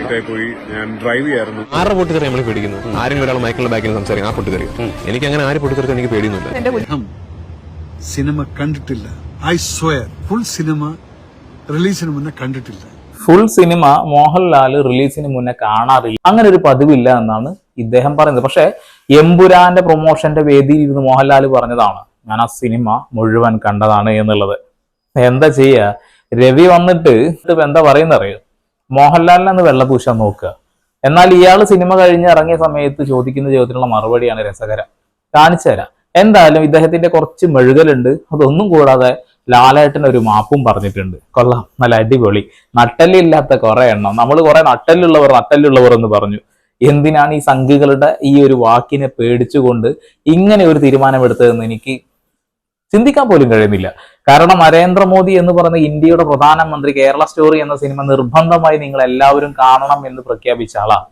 ലേറ്റായി പോയി. ഞാൻ ഡ്രൈവ് ചെയ്യായിരുന്നു. ആരുടെ പൊട്ടിത്തെറി നമ്മൾ പേടിക്കുന്നു? ആരെങ്കിലും ഒരാൾ മൈക്കിളുടെ ബാക്കിൽ സംസാരിക്കും, ആ പൊട്ടിത്തെറി. എനിക്ക് അങ്ങനെ ആര് പൊട്ടിത്തെറിച്ച് എനിക്ക് പേടിയൊന്നുമില്ല. സിനിമ കണ്ടിട്ടില്ല. ഐ സ്വയർ ഫുൾ സിനിമ റിലീസിന് മുന്നേ കണ്ടിട്ടില്ല. ഫുൾ സിനിമ മോഹൻലാൽ റിലീസിന് മുന്നേ കാണാറില്ല. അങ്ങനെ ഒരു പതിവില്ല എന്നാണ് ഇദ്ദേഹം പറയുന്നത്. പക്ഷെ എമ്പുരാന്റെ പ്രൊമോഷന്റെ വേദിയിൽ ഇരുന്ന് മോഹൻലാൽ പറഞ്ഞതാണ് ഞാൻ ആ സിനിമ മുഴുവൻ കണ്ടതാണ് എന്നുള്ളത്. എന്താ ചെയ്യുക, രവി വന്നിട്ട് എന്താ പറയുന്നറിയോ, മോഹൻലാലിനെ ഒന്ന് വെള്ളപൂശാൻ നോക്കുക. എന്നാൽ ഇയാൾ സിനിമ കഴിഞ്ഞ് ഇറങ്ങിയ സമയത്ത് ചോദിക്കുന്ന ചോദ്യത്തിനുള്ള മറുപടിയാണ് രസകരം. കാണിച്ചു തരാം. എന്തായാലും ഇദ്ദേഹത്തിന്റെ കുറച്ച് മെഴുകലുണ്ട്. അതൊന്നും കൂടാതെ ലാലേട്ടൻ ഒരു മാപ്പും പറഞ്ഞിട്ടുണ്ട്. കൊള്ളാം, നല്ല അടിപൊളി. നട്ടല്ലില്ലാത്ത കുറെ എണ്ണം. നമ്മൾ കുറെ നട്ടല്ലുള്ളവർ എന്ന് പറഞ്ഞു. എന്തിനാണ് ഈ സംഘികളുടെ ഈ ഒരു വാക്കിനെ പേടിച്ചുകൊണ്ട് ഇങ്ങനെ ഒരു തീരുമാനമെടുത്തതെന്ന് എനിക്ക് ചിന്തിക്കാൻ പോലും കഴിയുന്നില്ല. കാരണം നരേന്ദ്രമോദി എന്ന് പറയുന്ന ഇന്ത്യയുടെ പ്രധാനമന്ത്രി കേരള സ്റ്റോറി എന്ന സിനിമ നിർബന്ധമായി നിങ്ങൾ എല്ലാവരും കാണണം എന്ന് പ്രഖ്യാപിച്ച ആളാണ്.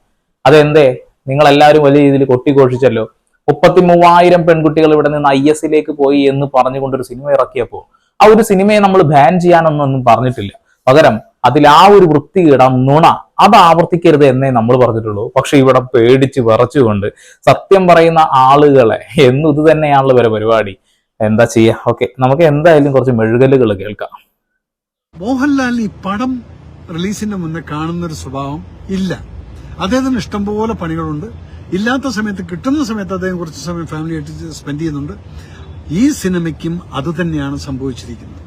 അതെന്തേ നിങ്ങൾ എല്ലാവരും വലിയ രീതിയിൽ കൊട്ടിഘോഷിച്ചല്ലോ. 33,000 പെൺകുട്ടികൾ ഇവിടെ നിന്ന് IS പോയി എന്ന് പറഞ്ഞുകൊണ്ടൊരു സിനിമ ഇറക്കിയപ്പോ ആ ഒരു സിനിമയെ നമ്മൾ ബാൻ ചെയ്യാനൊന്നും പറഞ്ഞിട്ടില്ല. പകരം അതിൽ ആ ഒരു വൃത്തികേട നുണ അത് ആവർത്തിക്കരുത് എന്നേ നമ്മൾ പറഞ്ഞിട്ടുള്ളൂ. പക്ഷെ ഇവിടെ പേടിച്ച് വിറച്ചുകൊണ്ട് സത്യം പറയുന്ന ആളുകളെ എന്നും ഇത് തന്നെയാണല്ലോ വരെ പരിപാടി. എന്താ ചെയ്യാ? ഓക്കെ, നമുക്ക് എന്തായാലും കുറച്ച് മെഴുകലുകൾ കേൾക്കാം. മോഹൻലാൽ ഈ പടം റിലീസിന്റെ മുന്നേ കാണുന്നൊരു സ്വഭാവം ഇല്ല. അദ്ദേഹത്തിന് ഇഷ്ടംപോലെ പണികളുണ്ട്. ഇല്ലാത്ത സമയത്ത്, കിട്ടുന്ന സമയത്ത് അദ്ദേഹം കുറച്ച് സമയം ഫാമിലിയായിട്ട് സ്പെൻഡ് ചെയ്യുന്നുണ്ട്. ഈ സിനിമയ്ക്കും അത് തന്നെയാണ് സംഭവിച്ചിരിക്കുന്നത്.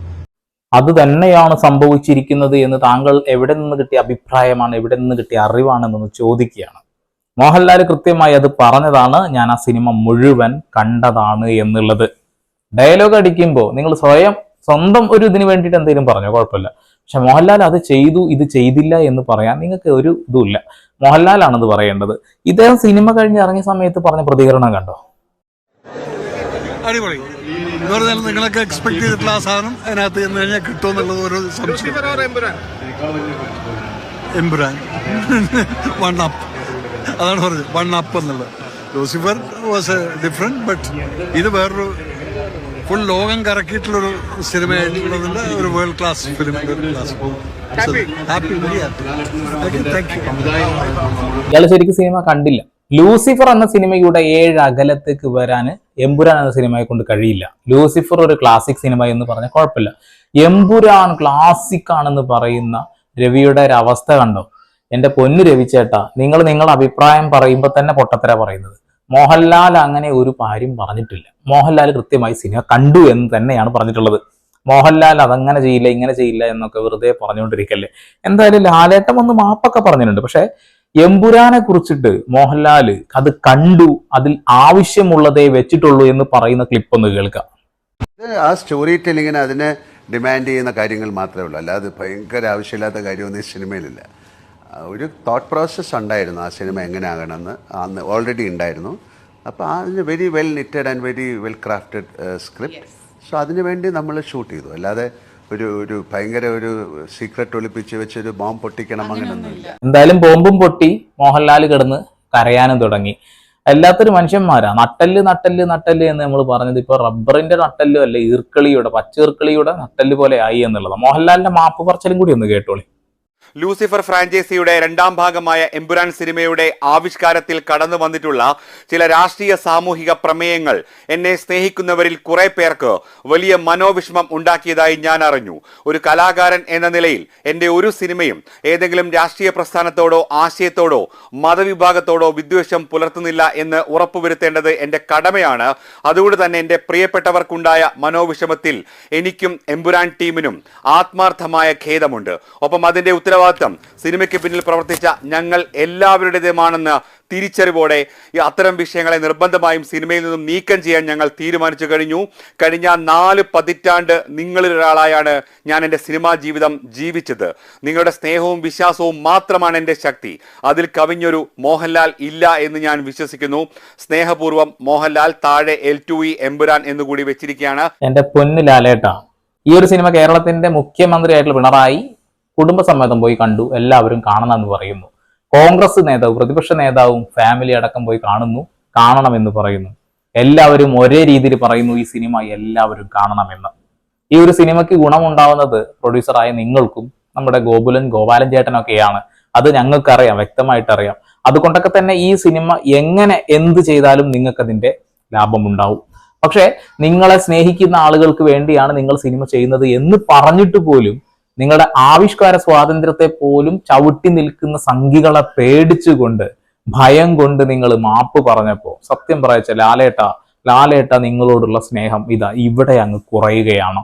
അത് തന്നെയാണ് സംഭവിച്ചിരിക്കുന്നത് എന്ന് താങ്കൾ എവിടെ നിന്ന് കിട്ടിയ അഭിപ്രായമാണ്, എവിടെ നിന്ന് കിട്ടിയ അറിവാണെന്നൊന്ന് ചോദിക്കുകയാണ്. മോഹൻലാൽ കൃത്യമായി അത് പറഞ്ഞതാണ്, ഞാൻ ആ സിനിമ മുഴുവൻ കണ്ടതാണ് എന്നുള്ളത്. ഡയലോഗ് അടിക്കുമ്പോൾ നിങ്ങൾ സ്വന്തം ഒരു ഇതിന് വേണ്ടിയിട്ട് എന്തെങ്കിലും പറഞ്ഞോ, കുഴപ്പമില്ല. പക്ഷെ മോഹൻലാൽ അത് ചെയ്തു ഇത് ചെയ്തില്ല എന്ന് പറയാൻ നിങ്ങൾക്ക് ഒരു ഇതുമില്ല. മോഹൻലാലാണത് പറയേണ്ടത്. ഇദ്ദേഹം സിനിമ കഴിഞ്ഞ് ഇറങ്ങിയ സമയത്ത് പറഞ്ഞ പ്രതികരണം കണ്ടോ? അടിപൊളി. നിങ്ങളൊക്കെ എക്സ്പെക്ട് ചെയ്തിട്ടുള്ള ആ സാധനം അതിനകത്ത് എന്ന് കഴിഞ്ഞാൽ കിട്ടുമെന്നുള്ളത് ഒരു സംശയം. എമ്പുരാൻ വൺ അപ്പ്, അതാണ് പറഞ്ഞത്, വൺ അപ്പ് എന്നുള്ളത്. ലൂസിഫർ വാസ് ഡിഫറെന്റ്, ബട്ട് ഇത് വേറൊരു ഫുൾ ലോകം കറക്കിയിട്ടുള്ളൊരു സിനിമ ആയിട്ടുള്ളതിന്റെ ഒരു വേൾഡ് ക്ലാസ് ഫിലിം. ഇയാൾ ശരിക്കും സിനിമ കണ്ടില്ല. ലൂസിഫർ എന്ന സിനിമയുടെ 7 അകലത്തേക്ക് വരാന് എമ്പുരാൻ എന്ന സിനിമയെ കൊണ്ട് കഴിയില്ല. ലൂസിഫർ ഒരു ക്ലാസിക് സിനിമ എന്ന് പറഞ്ഞാൽ കുഴപ്പമില്ല. എമ്പുരാൻ ക്ലാസിക് ആണെന്ന് പറയുന്ന രവിയുടെ ഒരു അവസ്ഥ കണ്ടോ? എന്റെ പൊന്നു രവി ചേട്ടാ, നിങ്ങളുടെ അഭിപ്രായം പറയുമ്പോൾ തന്നെ പൊട്ടത്തര പറയുന്നത്. മോഹൻലാൽ അങ്ങനെ ഒരു കാര്യം പറഞ്ഞിട്ടില്ല. മോഹൻലാൽ കൃത്യമായി സിനിമ കണ്ടു എന്ന് തന്നെയാണ് പറഞ്ഞിട്ടുള്ളത്. മോഹൻലാൽ അതങ്ങനെ ചെയ്യില്ല ഇങ്ങനെ ചെയ്യില്ല എന്നൊക്കെ വെറുതെ പറഞ്ഞുകൊണ്ടിരിക്കല്ലേ. എന്തായാലും ലാലേട്ടൻ ഒന്ന് മാപ്പൊക്കെ പറഞ്ഞിട്ടുണ്ട്. പക്ഷെ എമ്പുരാനെ കുറിച്ചിട്ട് മോഹൻലാൽ അത് കണ്ടു, അതിൽ ആവശ്യമുള്ളതേ വെച്ചിട്ടുള്ളൂ എന്ന് പറയുന്ന ക്ലിപ്പ് ഒന്ന് കേൾക്കാം. ആ സ്റ്റോറി ടെല്ലിങ്ങിന് അതിനെ ഡിമാൻഡ് ചെയ്യുന്ന കാര്യങ്ങൾ മാത്രമേ ഉള്ളൂ. അല്ലാതെ ഭയങ്കര ആവശ്യമില്ലാത്ത കാര്യമൊന്നും ഈ സിനിമയിലില്ല. ഒരു തോട്ട് പ്രോസസ്സ് ഉണ്ടായിരുന്നു ആ സിനിമ എങ്ങനെ ആകണമെന്ന് അന്ന് ഓൾറെഡി ഉണ്ടായിരുന്നു. അപ്പോൾ അതിന് very well knitted and very well crafted script. So അതിനു വേണ്ടി നമ്മൾ ഷൂട്ട് ചെയ്തു. അല്ലാതെ ഒരു ഭയങ്കര ഒരു സീക്രട്ട് ഒളിപ്പിച്ച് വെച്ചൊരു ബോംബ് പൊട്ടിക്കണം അങ്ങനെയൊന്നുമില്ല. എന്തായാലും ബോംബും പൊട്ടി മോഹൻലാൽ കിടന്ന് കരയാനും തുടങ്ങി. എല്ലാത്തൊരു മനുഷ്യന്മാരാ. നട്ടല് എന്ന് നമ്മൾ പറഞ്ഞത് ഇപ്പൊ റബ്ബറിന്റെ നട്ടല്ലും അല്ല, ഈർക്കളിയുടെ പച്ചീർക്കളിയുടെ നട്ടല് പോലെ ആയി എന്നുള്ളത്. മോഹൻലാലിന്റെ മാപ്പ് പറച്ചിലും കൂടി ഒന്ന് കേട്ടോളി. ലൂസിഫർ ഫ്രാഞ്ചൈസിയുടെ 2ാം ഭാഗമായ എമ്പുരാൻ സിനിമയുടെ ആവിഷ്കാരത്തിൽ കടന്നു വന്നിട്ടുള്ള ചില രാഷ്ട്രീയ സാമൂഹിക പ്രമേയങ്ങൾ എന്നെ സ്നേഹിക്കുന്നവരിൽ കുറെ പേർക്ക് വലിയ മനോവിഷമം ഉണ്ടാക്കിയതായി ഞാൻ അറിഞ്ഞു. ഒരു കലാകാരൻ എന്ന നിലയിൽ എൻ്റെ ഒരു സിനിമയും ഏതെങ്കിലും രാഷ്ട്രീയ പ്രസ്ഥാനത്തോടോ ആശയത്തോടോ മതവിഭാഗത്തോടോ വിദ്വേഷം പുലർത്തുന്നില്ല എന്ന് ഉറപ്പുവരുത്തേണ്ടത് എൻ്റെ കടമയാണ്. അതുകൊണ്ട് തന്നെ എൻ്റെ പ്രിയപ്പെട്ടവർക്കുണ്ടായ മനോവിഷമത്തിൽ എനിക്കും എമ്പുരാൻ ടീമിനും ആത്മാർത്ഥമായ ഖേദമുണ്ട്. ഒപ്പം അതിൻ്റെ ഉത്തരവാദിത്തം സിനിമയ്ക്ക് പിന്നിൽ പ്രവർത്തിച്ച ഞങ്ങൾ എല്ലാവരുടേതുമാണെന്ന് തിരിച്ചറിവോടെ അത്തരം വിഷയങ്ങളെ നിർബന്ധമായും സിനിമയിൽ നിന്നും നീക്കം ചെയ്യാൻ ഞങ്ങൾ തീരുമാനിച്ചു കഴിഞ്ഞു. കഴിഞ്ഞ 4 പതിറ്റാണ്ട് നിങ്ങളിൽ ഒരാളായാണ് ഞാൻ എൻ്റെ സിനിമാ ജീവിതം ജീവിച്ചത്. നിങ്ങളുടെ സ്നേഹവും വിശ്വാസവും മാത്രമാണ് എൻ്റെ ശക്തി. അതിൽ കവിഞ്ഞൊരു മോഹൻലാൽ ഇല്ല എന്ന് ഞാൻ വിശ്വസിക്കുന്നു. സ്നേഹപൂർവ്വം മോഹൻലാൽ. താഴെ L2E എമ്പുരാൻ എന്നുകൂടി വെച്ചിരിക്കുകയാണ്. എൻ്റെ പൊന്നു ലാലേട്ടാ, ഈ ഒരു സിനിമ കേരളത്തിന്റെ മുഖ്യമന്ത്രിയായിട്ടുള്ള പിണറായി കുടുംബസമേതം പോയി കണ്ടു, എല്ലാവരും കാണണമെന്ന് പറയുന്നു. കോൺഗ്രസ് നേതാവ്, പ്രതിപക്ഷ നേതാവും ഫാമിലി അടക്കം പോയി കാണണമെന്ന് പറയുന്നു. എല്ലാവരും ഒരേ രീതിയിൽ പറയുന്നു ഈ സിനിമ എല്ലാവരും കാണണമെന്ന്. ഈ ഒരു സിനിമയ്ക്ക് ഗുണമുണ്ടാവുന്നത് പ്രൊഡ്യൂസറായ നിങ്ങൾക്കും നമ്മുടെ ഗോപാലൻ ചേട്ടനൊക്കെയാണ്. അത് ഞങ്ങൾക്കറിയാം, വ്യക്തമായിട്ട് അറിയാം. അതുകൊണ്ടൊക്കെ തന്നെ ഈ സിനിമ എങ്ങനെ എന്ത് ചെയ്താലും നിങ്ങൾക്ക് അതിന്റെ ലാഭമുണ്ടാവും. പക്ഷെ നിങ്ങളെ സ്നേഹിക്കുന്ന ആളുകൾക്ക് വേണ്ടിയാണ് നിങ്ങൾ സിനിമ ചെയ്യുന്നത് എന്ന് പറഞ്ഞിട്ട് പോലും നിങ്ങളുടെ ആവിഷ്കാര സ്വാതന്ത്ര്യത്തെ പോലും ചവിട്ടി നിൽക്കുന്ന സംഘികളെ പേടിച്ചുകൊണ്ട്, ഭയം കൊണ്ട് നിങ്ങൾ മാപ്പ് പറഞ്ഞപ്പോ സത്യം പറയച്ച ലാലേട്ട നിങ്ങളോടുള്ള സ്നേഹം ഇവിടെ അങ്ങ് കുറയുകയാണ്.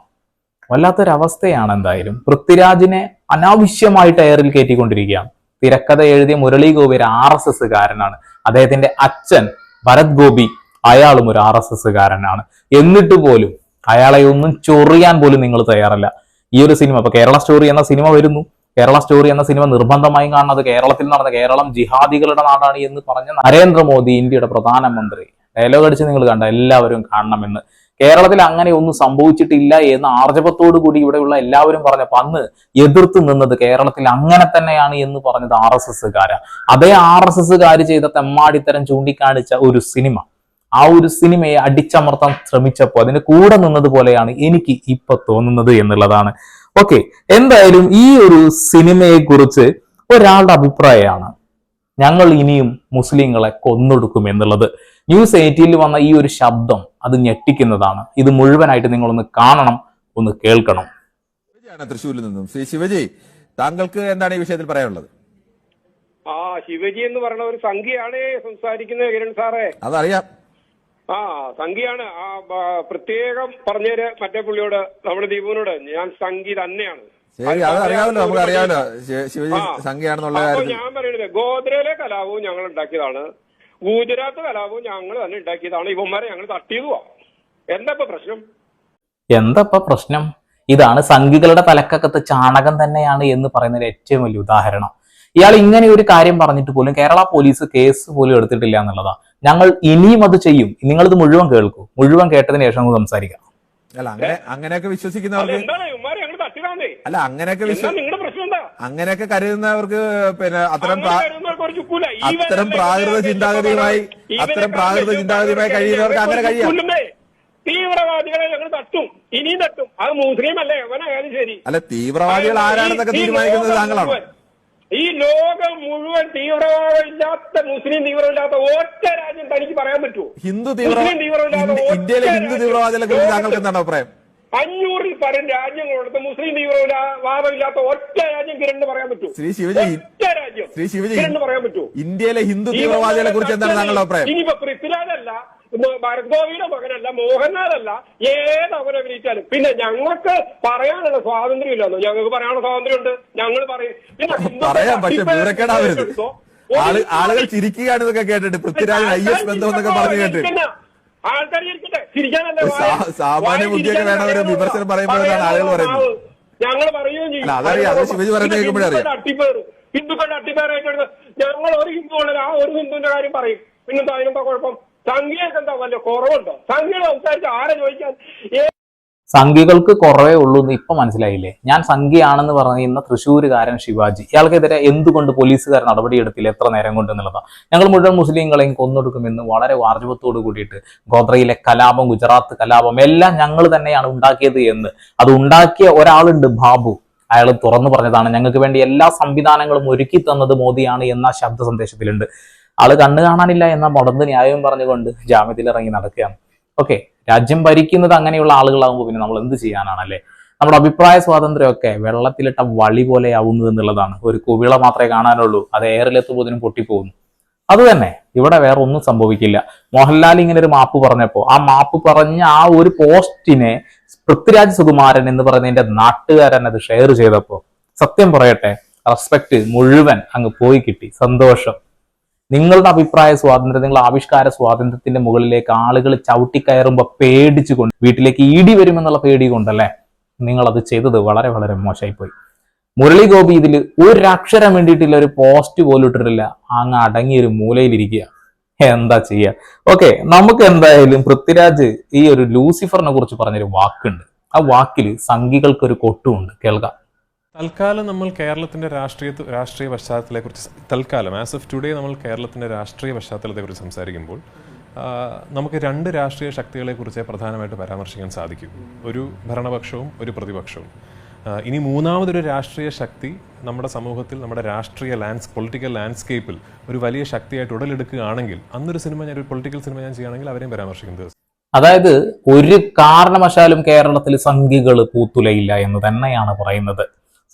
വല്ലാത്തൊരവസ്ഥയാണ്. എന്തായാലും പൃഥ്വിരാജിനെ അനാവശ്യമായിട്ട് എയറിൽ കയറ്റിക്കൊണ്ടിരിക്കുകയാണ്. തിരക്കഥ എഴുതിയ മുരളി ഗോപി ഒരു RSS കാരനാണ്. അദ്ദേഹത്തിന്റെ അച്ഛൻ ഭരത് ഗോപി അയാളും ഒരു RSS കാരനാണ്. എന്നിട്ട് പോലും അയാളെ ഒന്നും ചൊറിയാൻ പോലും നിങ്ങൾ തയ്യാറല്ല. ഈ ഒരു സിനിമ ഇപ്പൊ കേരള സ്റ്റോറി എന്ന സിനിമ വരുന്നു. കേരള സ്റ്റോറി എന്ന സിനിമ നിർബന്ധമായും കാണുന്നത് കേരളത്തിൽ നടന്ന, കേരളം ജിഹാദികളുടെ നാടാണ് എന്ന് പറഞ്ഞ നരേന്ദ്രമോദി, ഇന്ത്യയുടെ പ്രധാനമന്ത്രി, ഡയലോഗ് അടിച്ച് നിങ്ങൾ കണ്ട എല്ലാവരും കാണണമെന്ന്. കേരളത്തിൽ അങ്ങനെ ഒന്നും സംഭവിച്ചിട്ടില്ല എന്ന് ആർജവത്തോടു കൂടി ഇവിടെയുള്ള എല്ലാവരും പറഞ്ഞപ്പോൾ അന്ന് എതിർത്ത് നിന്നത് കേരളത്തിൽ അങ്ങനെ തന്നെയാണ് എന്ന് പറഞ്ഞത് RSSകാരാ. അതേ RSSകാര് ചെയ്ത തെമ്മാടിത്തരം ചൂണ്ടിക്കാണിച്ച ഒരു സിനിമ, ആ ഒരു സിനിമയെ അടിച്ചമർത്താൻ ശ്രമിച്ചപ്പോൾ അതിന്റെ കൂടെ നിന്നത് പോലെയാണ് എനിക്ക് ഇപ്പൊ തോന്നുന്നത് എന്നുള്ളതാണ്. ഓക്കെ, എന്തായാലും ഈ ഒരു സിനിമയെ കുറിച്ച് ഒരാളുടെ അഭിപ്രായമാണ് ഞങ്ങൾ ഇനിയും മുസ്ലിങ്ങളെ കൊന്നൊടുക്കും എന്നുള്ളത്. ന്യൂസ് 18 വന്ന ഈ ഒരു ശബ്ദം അത് ഞെട്ടിക്കുന്നതാണ്. ഇത് മുഴുവനായിട്ട് നിങ്ങളൊന്ന് കാണണം, ഒന്ന് കേൾക്കണം. തൃശ്ശൂരിൽ നിന്നും ശ്രീ ശിവജി, താങ്കൾക്ക് എന്താണ് ഈ വിഷയത്തിൽ പറയാനുള്ളത്? ശിവജി എന്ന് പറയുന്ന ഒരു സംഖ്യയാണ് സംസാരിക്കുന്നത് കിരൺ സാറേ. അതറിയാം. സംഖ്യയാണ്. പ്രത്യേകം പറഞ്ഞേര് മറ്റേ പുള്ളിയോട്, നമ്മുടെ ദീപുവിനോട്, ഞാൻ സംഖ്യ തന്നെയാണ്. ശരി, അത് അറിയാമല്ലോ, നമുക്ക് അറിയാമല്ലോ ശിവജി സംഖ്യയാണെന്നുള്ള കാര്യം. ഞാൻ പറയുന്നത് ഗോദ്രയിലെ കലാപവും ഞങ്ങൾ ഉണ്ടാക്കിയതാണ്, ഗുജറാത്ത് കലാപവും ഞങ്ങൾ തന്നെ ഉണ്ടാക്കിയതാണ്. ഇവന്മാരെ ഞങ്ങൾ തട്ടിയതുവാ. എന്താ പ്രശ്നം? ഇതാണ് സംഘികളുടെ തലക്കകത്ത് ചാണകം തന്നെയാണ് എന്ന് പറയുന്നതിന് ഏറ്റവും വലിയ ഉദാഹരണം. ഇയാൾ ഇങ്ങനെ ഒരു കാര്യം പറഞ്ഞിട്ട് പോലും കേരള പോലീസ് കേസ് പോലും എടുത്തിട്ടില്ല എന്നുള്ളതാ. ഞങ്ങൾ ഇനിയും അത് ചെയ്യും. നിങ്ങളിത് മുഴുവൻ കേൾക്കൂ. മുഴുവൻ കേട്ടതിന് ശേഷം നമുക്ക് സംസാരിക്കാം. അല്ല, അങ്ങനെയൊക്കെ വിശ്വസിക്കുന്നവർക്ക്, അല്ല അങ്ങനെയൊക്കെ കരുതുന്നവർക്ക് പിന്നെ അത്തരം പ്രാകൃത ചിന്താഗതിയുമായി കഴിയുന്നവർക്ക് അങ്ങനെ കഴിയാം. തീവ്രവാദികളെ ഞങ്ങൾ തട്ടും, ഇനിയും തട്ടും. അത് മുസ്ലിം അല്ലേ എവനായാലും ശരി. അല്ല, തീവ്രവാദികൾ ആരാണെന്നൊക്കെ തീരുമാനിക്കുന്നത് താങ്കളാണ്. ഈ ലോകം മുഴുവൻ തീവ്രവാദമില്ലാത്ത, മുസ്ലിം തീവ്രമില്ലാത്ത ഒറ്റ രാജ്യം തനിക്ക് പറയാൻ പറ്റുമോ? ഇന്ത്യയിലെ ഹിന്ദു തീവ്രവാദികളെ കുറിച്ച് താങ്കൾക്ക് എന്താണ് അഭിപ്രായം? 500-ൽ പരം രാജ്യങ്ങളോടത്ത് മുസ്ലിം തീവ്രവാദമില്ലാത്ത ഒറ്റ രാജ്യം കിരണ് പറയാൻ പറ്റുമോ? ശ്രീ ശിവജി, പറയാൻ പറ്റുമോ? ഇന്ത്യയിലെ ഹിന്ദു തീവ്രവാദികളെ കുറിച്ച് എന്താണ് താങ്കളുടെ അഭിപ്രായം? ഇനിയിപ്പോ പൃഥ്വിരാജല്ല, ഭരത് ഗോപിയുടെ മകനല്ല, മോഹൻലാലല്ല, ഏതവനെ വിളിച്ചാലും പിന്നെ ഞങ്ങൾക്ക് പറയാനുള്ള സ്വാതന്ത്ര്യം ഇല്ലെന്നോ? ഞങ്ങൾക്ക് പറയാനുള്ള സ്വാതന്ത്ര്യം ഉണ്ട്, ഞങ്ങൾ പറയും. പറയാം, പക്ഷെ വിവരക്കേടാവരുത്. ആളുകൾ ചിരിക്കുകയാണ് ഇതൊക്കെ കേട്ടിട്ട്. പൃഥ്വിരാജ് IS ബന്ധം എന്നൊക്കെ പറഞ്ഞു കേട്ട് ആൾക്കാർ ചിരിക്കാനല്ല, സാമാന്യ ബുദ്ധിയൊക്കെ വേണവരെ വിമർശനം പറയുമ്പോഴാണ് ആളുകൾ പറയുന്നത്. ഞങ്ങൾ പറയുകയും ചെയ്യും. അതറിയാം, അത് ശിവജി പറയുന്നത് കേൾക്കുമ്പോഴേ അറിയാം. ഹിന്ദുക്കളുടെ അട്ടിപ്പേറായിട്ട് ഞങ്ങൾ ഒരു ഹിന്ദു ഉള്ളത് ആ ഒരു ഹിന്ദുവിന്റെ കാര്യം പറയും. പിന്നെന്താ അതിനെന്താ കുഴപ്പം? സംഖ്യക്ക് എന്താ വല്ല കുറവുണ്ടോ? സംഖ്യ സംസാരിച്ച് ആരെ ചോദിക്കാൻ? സംഖ്യകൾക്ക് കുറവേ ഉള്ളൂ എന്ന് ഇപ്പൊ മനസ്സിലായില്ലേ? ഞാൻ സംഖ്യയാണെന്ന് പറയുന്ന തൃശ്ശൂരുകാരൻ ശിവാജി, ഇയാൾക്കെതിരെ എന്തുകൊണ്ട് പോലീസുകാർ നടപടിയെടുത്തില്ല എത്ര നേരം കൊണ്ട് എന്നുള്ളതാണ്. ഞങ്ങൾ മുഴുവൻ മുസ്ലിങ്ങളെയും കൊന്നൊടുക്കുമെന്ന് വളരെ വാർജവത്തോട് കൂടിയിട്ട് ഗോദ്രയിലെ കലാപം, ഗുജറാത്ത് കലാപം എല്ലാം ഞങ്ങൾ തന്നെയാണ് ഉണ്ടാക്കിയത് എന്ന് അത് ഉണ്ടാക്കിയ ഒരാളുണ്ട്, ബാബു. അയാൾ തുറന്നു പറഞ്ഞതാണ്, ഞങ്ങൾക്ക് വേണ്ടി എല്ലാ സംവിധാനങ്ങളും ഒരുക്കി തന്നത് മോദിയാണ് എന്ന ശബ്ദ സന്ദേശത്തിലുണ്ട്. ആള് കണ്ണു കാണാനില്ല എന്ന മുടന്ത് ന്യായവും പറഞ്ഞുകൊണ്ട് ജാമ്യത്തിലിറങ്ങി നടക്കുകയാണ്. ഓക്കെ, രാജ്യം ഭരിക്കുന്നത് അങ്ങനെയുള്ള ആളുകളാകുമ്പോൾ പിന്നെ നമ്മൾ എന്ത് ചെയ്യാനാണല്ലേ? നമ്മുടെ അഭിപ്രായ സ്വാതന്ത്ര്യമൊക്കെ വെള്ളത്തിലിട്ട വളി പോലെ ആവുന്നു എന്നുള്ളതാണ്. ഒരു കുവിള മാത്രമേ കാണാനുള്ളൂ, അത് എയറിലെത്തുമ്പോഴതിനും പൊട്ടിപ്പോകുന്നു. അത് തന്നെ ഇവിടെ വേറെ ഒന്നും സംഭവിക്കില്ല. മോഹൻലാൽ ഇങ്ങനെ ഒരു മാപ്പ് പറഞ്ഞപ്പോ ആ മാപ്പ് പറഞ്ഞ ആ ഒരു പോസ്റ്റിനെ പൃഥ്വിരാജ് സുകുമാരൻ എന്ന് പറയുന്നതിന്റെ നാട്ടുകാരൻ അത് ഷെയർ ചെയ്തപ്പോ സത്യം പറയട്ടെ, റെസ്പെക്ട് മുഴുവൻ അങ്ങ് പോയി കിട്ടി. സന്തോഷം. നിങ്ങളുടെ അഭിപ്രായ സ്വാതന്ത്ര്യം, നിങ്ങളുടെ ആവിഷ്കാര സ്വാതന്ത്ര്യത്തിന്റെ മുകളിലേക്ക് ആളുകൾ ചവിട്ടിക്കയറുമ്പോൾ പേടിച്ചുകൊണ്ട്, വീട്ടിലേക്ക് ഇടി വരുമെന്നുള്ള പേടി കൊണ്ടല്ലേ നിങ്ങളത് ചെയ്തത്. വളരെ വളരെ മോശമായിപ്പോയി. മുരളി ഗോപി ഇതിൽ ഒരക്ഷരം വേണ്ടിയിട്ടില്ല, ഒരു പോസ്റ്റ് പോലും ഇട്ടിട്ടില്ല, അങ്ങ് അടങ്ങിയൊരു മൂലയിലിരിക്കുക. എന്താ ചെയ്യുക? ഓക്കെ, നമുക്ക് എന്തായാലും പൃഥ്വിരാജ് ഈ ഒരു ലൂസിഫറിനെ കുറിച്ച് പറഞ്ഞൊരു വാക്കുണ്ട്. ആ വാക്കിൽ സംഘികൾക്കൊരു കൊട്ടുമുണ്ട്, കേൾക്കാം. തൽക്കാലം നമ്മൾ കേരളത്തിൻ്റെ രാഷ്ട്രീയ പശ്ചാത്തലത്തെക്കുറിച്ച് തൽക്കാലം ആസ് ഓഫ് ടുഡേ നമ്മൾ കേരളത്തിൻ്റെ രാഷ്ട്രീയ പശ്ചാത്തലത്തെക്കുറിച്ച് സംസാരിക്കുമ്പോൾ നമുക്ക് രണ്ട് രാഷ്ട്രീയ ശക്തികളെക്കുറിച്ച് പ്രധാനമായിട്ട് പരാമർശിക്കാൻ സാധിക്കും. ഒരു ഭരണപക്ഷവും ഒരു പ്രതിപക്ഷവും. ഇനി മൂന്നാമതൊരു രാഷ്ട്രീയ ശക്തി നമ്മുടെ സമൂഹത്തിൽ, നമ്മുടെ രാഷ്ട്രീയ പൊളിറ്റിക്കൽ ലാൻഡ്സ്കേപ്പിൽ ഒരു വലിയ ശക്തിയായിട്ട് ഉടലെടുക്കുകയാണെങ്കിൽ അന്നൊരു സിനിമ, ഒരു പൊളിറ്റിക്കൽ സിനിമ ഞാൻ ചെയ്യുകയാണെങ്കിൽ അവരെയും പരാമർശിക്കും ദിവസം. അതായത് ഒരു കാരണവശാലും കേരളത്തിൽ സംഖ്യകൾ പൂത്തുലയില്ല എന്ന് തന്നെയാണ് പറയുന്നത്.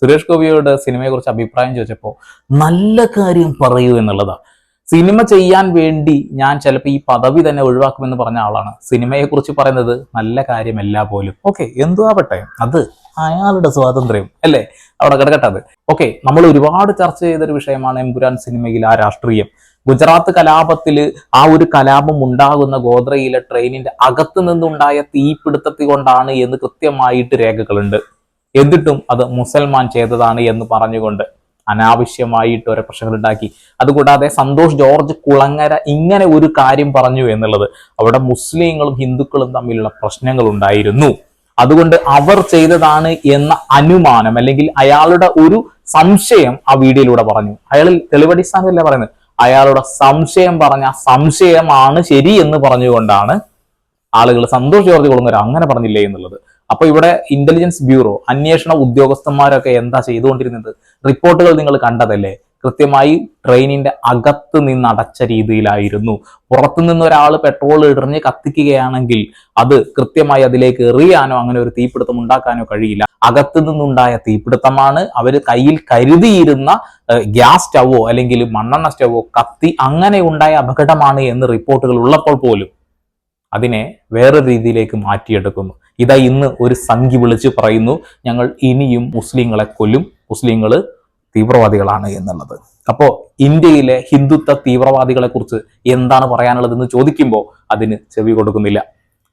സുരേഷ് ഗോപിയോട് സിനിമയെക്കുറിച്ച് അഭിപ്രായം ചോദിച്ചപ്പോൾ നല്ല കാര്യം പറയൂ എന്നുള്ളതാണ്. സിനിമ ചെയ്യാൻ വേണ്ടി ഞാൻ ചിലപ്പോൾ ഈ പദവി തന്നെ ഒഴിവാക്കുമെന്ന് പറഞ്ഞ ആളാണ്. സിനിമയെക്കുറിച്ച് പറയുന്നത് നല്ല കാര്യമല്ല പോലും. ഓക്കെ, എന്തു ആവട്ടെ, അത് അയാളുടെ സ്വാതന്ത്ര്യം അല്ലേ, അവിടെ കിടക്കട്ടെ അത്. ഓക്കെ, നമ്മൾ ഒരുപാട് ചർച്ച ചെയ്തൊരു വിഷയമാണ് എമ്പുരാൻ സിനിമയിൽ ആ രാഷ്ട്രീയം. ഗുജറാത്ത് കലാപത്തിൽ ആ ഒരു കലാപം ഉണ്ടാകുന്ന ഗോദ്രയിലെ ട്രെയിനിന്റെ അകത്ത് നിന്നുണ്ടായ തീപിടുത്തത്തിൽ കൊണ്ടാണ് എന്ന് കൃത്യമായിട്ട് രേഖകളുണ്ട്. എന്നിട്ടും അത് മുസൽമാൻ ചെയ്തതാണ് എന്ന് പറഞ്ഞുകൊണ്ട് അനാവശ്യമായിട്ട് ഓരോ പ്രശ്നങ്ങൾ ഉണ്ടാക്കി. അതുകൂടാതെ സന്തോഷ് ജോർജ് കുളങ്ങര ഇങ്ങനെ ഒരു കാര്യം പറഞ്ഞു എന്നുള്ളത്, അവിടെ മുസ്ലിങ്ങളും ഹിന്ദുക്കളും തമ്മിലുള്ള പ്രശ്നങ്ങൾ ഉണ്ടായിരുന്നു, അതുകൊണ്ട് അവർ ചെയ്തതാണ് എന്ന അനുമാനം അല്ലെങ്കിൽ അയാളുടെ ഒരു സംശയം ആ വീഡിയോയിലൂടെ പറഞ്ഞു. അയാൾ തെളിവടിസ്ഥാനമല്ല പറയുന്നത്, അയാളുടെ സംശയം പറഞ്ഞ സംശയമാണ് ശരി എന്ന് പറഞ്ഞുകൊണ്ടാണ് ആളുകൾ സന്തോഷ് ജോർജ് കുളങ്ങര അങ്ങനെ പറഞ്ഞില്ലേ എന്നുള്ളത്. അപ്പൊ ഇവിടെ ഇന്റലിജൻസ് ബ്യൂറോ, അന്വേഷണ ഉദ്യോഗസ്ഥന്മാരൊക്കെ എന്താ ചെയ്തുകൊണ്ടിരുന്നത്? റിപ്പോർട്ടുകൾ നിങ്ങൾ കണ്ടതല്ലേ, കൃത്യമായി ട്രെയിനിന്റെ അകത്ത് നിന്ന് അടച്ച രീതിയിലായിരുന്നു. പുറത്തുനിന്ന് ഒരാൾ പെട്രോൾ എറിഞ്ഞ് കത്തിക്കുകയാണെങ്കിൽ അത് കൃത്യമായി അതിലേക്ക് എറിയാനോ അങ്ങനെ ഒരു തീപിടുത്തം ഉണ്ടാക്കാനോ കഴിയില്ല. അകത്തു നിന്നുണ്ടായ തീപിടുത്തമാണ്. അവർ കയ്യിൽ കരുതിയിരുന്ന ഗ്യാസ് സ്റ്റവോ അല്ലെങ്കിൽ മണ്ണെണ്ണ സ്റ്റവോ കത്തി അങ്ങനെ ഉണ്ടായ അപകടമാണ് എന്ന് റിപ്പോർട്ടുകൾ ഉള്ളപ്പോൾ പോലും അതിനെ വേറെ രീതിയിലേക്ക് മാറ്റിയെടുക്കുന്നു. ഇതാ ഇന്ന് ഒരു സംഖ്യ വിളിച്ച് പറയുന്നു, ഞങ്ങൾ ഇനിയും മുസ്ലിങ്ങളെ കൊല്ലും, മുസ്ലിങ്ങൾ തീവ്രവാദികളാണ് എന്നുള്ളത്. അപ്പോൾ ഇന്ത്യയിലെ ഹിന്ദുത്വ തീവ്രവാദികളെ കുറിച്ച് എന്താണ് പറയാനുള്ളതെന്ന് ചോദിക്കുമ്പോൾ അതിന് ചെവി കൊടുക്കുന്നില്ല.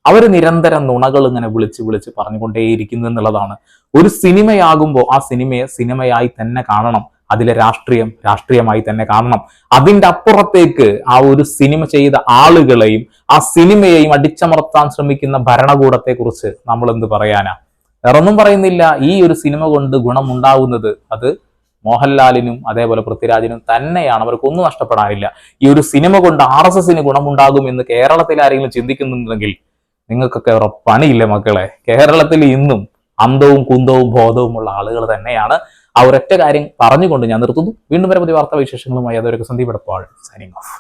അവർ നിരന്തരം നുണകൾ ഇങ്ങനെ വിളിച്ച് വിളിച്ച് പറഞ്ഞുകൊണ്ടേയിരിക്കുന്നു എന്നുള്ളതാണ്. ഒരു സിനിമയാകുമ്പോൾ ആ സിനിമയെ സിനിമയായി തന്നെ കാണണം, അതിലെ രാഷ്ട്രീയമായി തന്നെ കാണണം. അതിൻ്റെ അപ്പുറത്തേക്ക് ആ ഒരു സിനിമ ചെയ്ത ആളുകളെയും ആ സിനിമയെയും അടിച്ചമർത്താൻ ശ്രമിക്കുന്ന ഭരണകൂടത്തെ കുറിച്ച് നമ്മൾ എന്ത് പറയാനാ? വേറൊന്നും പറയുന്നില്ല. ഈ ഒരു സിനിമ കൊണ്ട് ഗുണമുണ്ടാവുന്നത് അത് മോഹൻലാലിനും അതേപോലെ പൃഥ്വിരാജിനും തന്നെയാണ്. അവർക്കൊന്നും നഷ്ടപ്പെടാനില്ല. ഈ ഒരു സിനിമ കൊണ്ട് RSSന് ഗുണമുണ്ടാകും എന്ന് കേരളത്തിൽ ആരെങ്കിലും ചിന്തിക്കുന്നുണ്ടെങ്കിൽ നിങ്ങൾക്കൊക്കെ പണിയില്ല മക്കളെ. കേരളത്തിൽ ഇന്നും അന്തവും കുന്തവും ബോധവുമുള്ള ആളുകൾ തന്നെയാണ്. ആ ഒരൊറ്റ കാര്യം പറഞ്ഞുകൊണ്ട് ഞാൻ നിർത്തുന്നു. വീണ്ടും വരെ പുതിയ വാർത്താ വിശേഷങ്ങളുമായി അതൊരു സന്ദീപ് എടപ്പാൾ സൈനിങ് ഓഫ്.